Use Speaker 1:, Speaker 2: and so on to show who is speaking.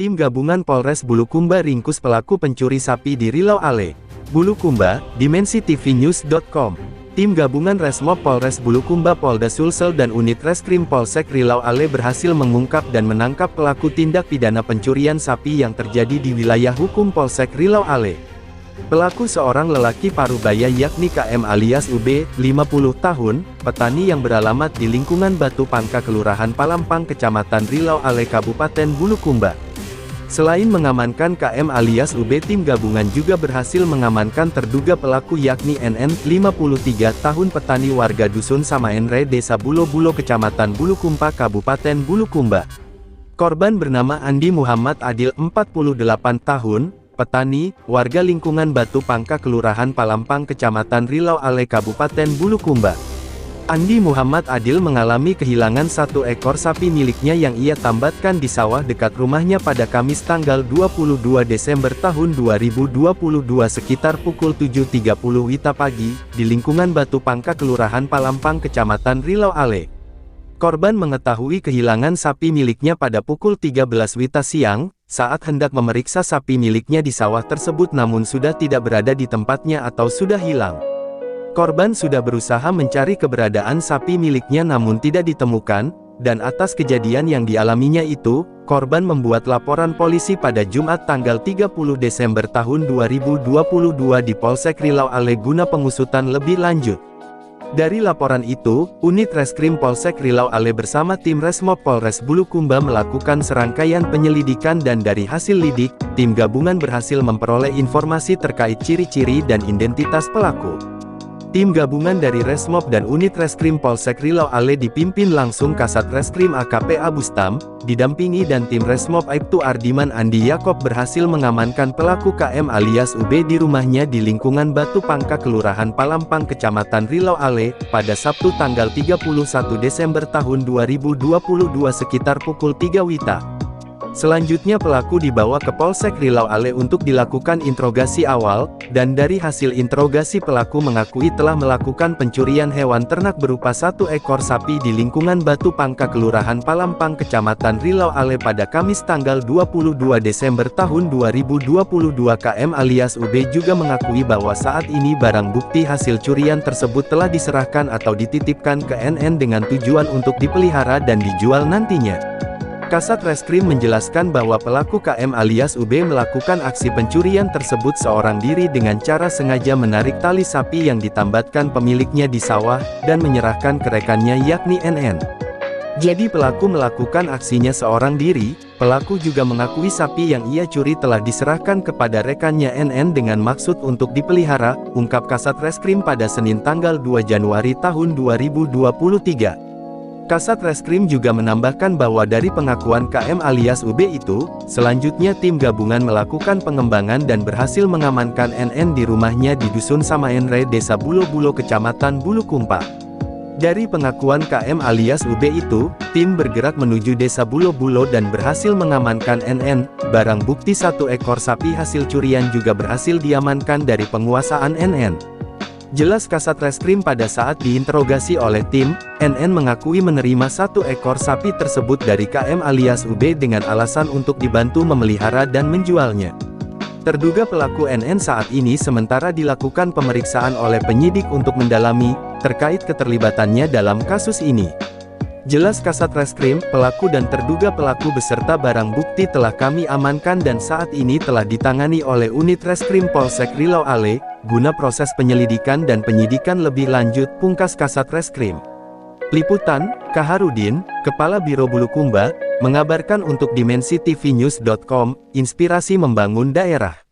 Speaker 1: Tim Gabungan Polres Bulukumba ringkus pelaku pencuri sapi di Rilau Ale, Bulukumba, dimensitv-news.com. Tim Gabungan Resmob Polres Bulukumba, Polda Sulsel dan Unit Reskrim Polsek Rilau Ale berhasil mengungkap dan menangkap pelaku tindak pidana pencurian sapi yang terjadi di wilayah hukum Polsek Rilau Ale. Pelaku seorang lelaki parubaya yakni KM alias UB, 50 tahun, petani yang beralamat di lingkungan Batu Pangka Kelurahan Palampang Kecamatan Rilau Ale Kabupaten Bulukumba. Selain mengamankan KM alias UB, tim gabungan juga berhasil mengamankan terduga pelaku yakni NN, 53 tahun, petani warga Dusun Samaenre Desa Bulo-Bulo Kecamatan Bulukumpa Kabupaten Bulukumba. Korban bernama Andi Muhammad Adil, 48 tahun, petani, warga lingkungan Batu Pangka Kelurahan Palampang Kecamatan Rilau Ale Kabupaten Bulukumba. Andi Muhammad Adil mengalami kehilangan satu ekor sapi miliknya yang ia tambatkan di sawah dekat rumahnya pada Kamis tanggal 22 Desember tahun 2022 sekitar pukul 7.30 WITA pagi, di lingkungan Batu Pangka Kelurahan Palampang Kecamatan Rilau Ale. Korban mengetahui kehilangan sapi miliknya pada pukul 13 WITA siang, saat hendak memeriksa sapi miliknya di sawah tersebut namun sudah tidak berada di tempatnya atau sudah hilang. Korban sudah berusaha mencari keberadaan sapi miliknya namun tidak ditemukan, dan atas kejadian yang dialaminya itu, korban membuat laporan polisi pada Jumat tanggal 30 Desember tahun 2022 di Polsek Rilau Ale guna pengusutan lebih lanjut. Dari laporan itu, Unit Reskrim Polsek Rilau Ale bersama tim Resmob Polres Bulukumba melakukan serangkaian penyelidikan dan dari hasil lidik, tim gabungan berhasil memperoleh informasi terkait ciri-ciri dan identitas pelaku. Tim gabungan dari Resmob dan Unit Reskrim Polsek Rilau Ale dipimpin langsung Kasat Reskrim AKP Abustam, didampingi dan tim Resmob Aibtu Ardiman Andi Yakob berhasil mengamankan pelaku KM alias UB di rumahnya di lingkungan Batu Pangka Kelurahan Palampang Kecamatan Rilau Ale, pada Sabtu tanggal 31 Desember tahun 2022 sekitar pukul 3 WITA. Selanjutnya pelaku dibawa ke Polsek Rilau Ale untuk dilakukan interogasi awal, dan dari hasil interogasi pelaku mengakui telah melakukan pencurian hewan ternak berupa satu ekor sapi di lingkungan Batu Pangka Kelurahan Palampang Kecamatan Rilau Ale pada Kamis tanggal 22 Desember tahun 2022. KM alias UB juga mengakui bahwa saat ini barang bukti hasil curian tersebut telah diserahkan atau dititipkan ke NN dengan tujuan untuk dipelihara dan dijual nantinya. Kasat Reskrim menjelaskan bahwa pelaku KM alias UB melakukan aksi pencurian tersebut seorang diri dengan cara sengaja menarik tali sapi yang ditambatkan pemiliknya di sawah, dan menyerahkan ke rekannya yakni NN. Jadi pelaku melakukan aksinya seorang diri. Pelaku juga mengakui sapi yang ia curi telah diserahkan kepada rekannya NN dengan maksud untuk dipelihara, ungkap Kasat Reskrim pada Senin tanggal 2 Januari tahun 2023. Kasat Reskrim juga menambahkan bahwa dari pengakuan KM alias UB itu, selanjutnya tim gabungan melakukan pengembangan dan berhasil mengamankan NN di rumahnya di Dusun Samaenre Desa Bulo-Bulo Kecamatan Bulukumpa. Dari pengakuan KM alias UB itu, tim bergerak menuju Desa Bulo-Bulo dan berhasil mengamankan NN. Barang bukti satu ekor sapi hasil curian juga berhasil diamankan dari penguasaan NN. Jelas Kasat Reskrim pada saat diinterogasi oleh tim, NN mengakui menerima satu ekor sapi tersebut dari KM alias UB dengan alasan untuk dibantu memelihara dan menjualnya. Terduga pelaku NN saat ini sementara dilakukan pemeriksaan oleh penyidik untuk mendalami, terkait keterlibatannya dalam kasus ini. Jelas Kasat Reskrim, pelaku dan terduga pelaku beserta barang bukti telah kami amankan dan saat ini telah ditangani oleh Unit Reskrim Polsek Rilau Ale, guna proses penyelidikan dan penyidikan lebih lanjut, pungkas Kasat Reskrim. Liputan, Kaharudin, Kepala Biro Bulukumba, mengabarkan untuk dimensitv-news.com, inspirasi membangun daerah.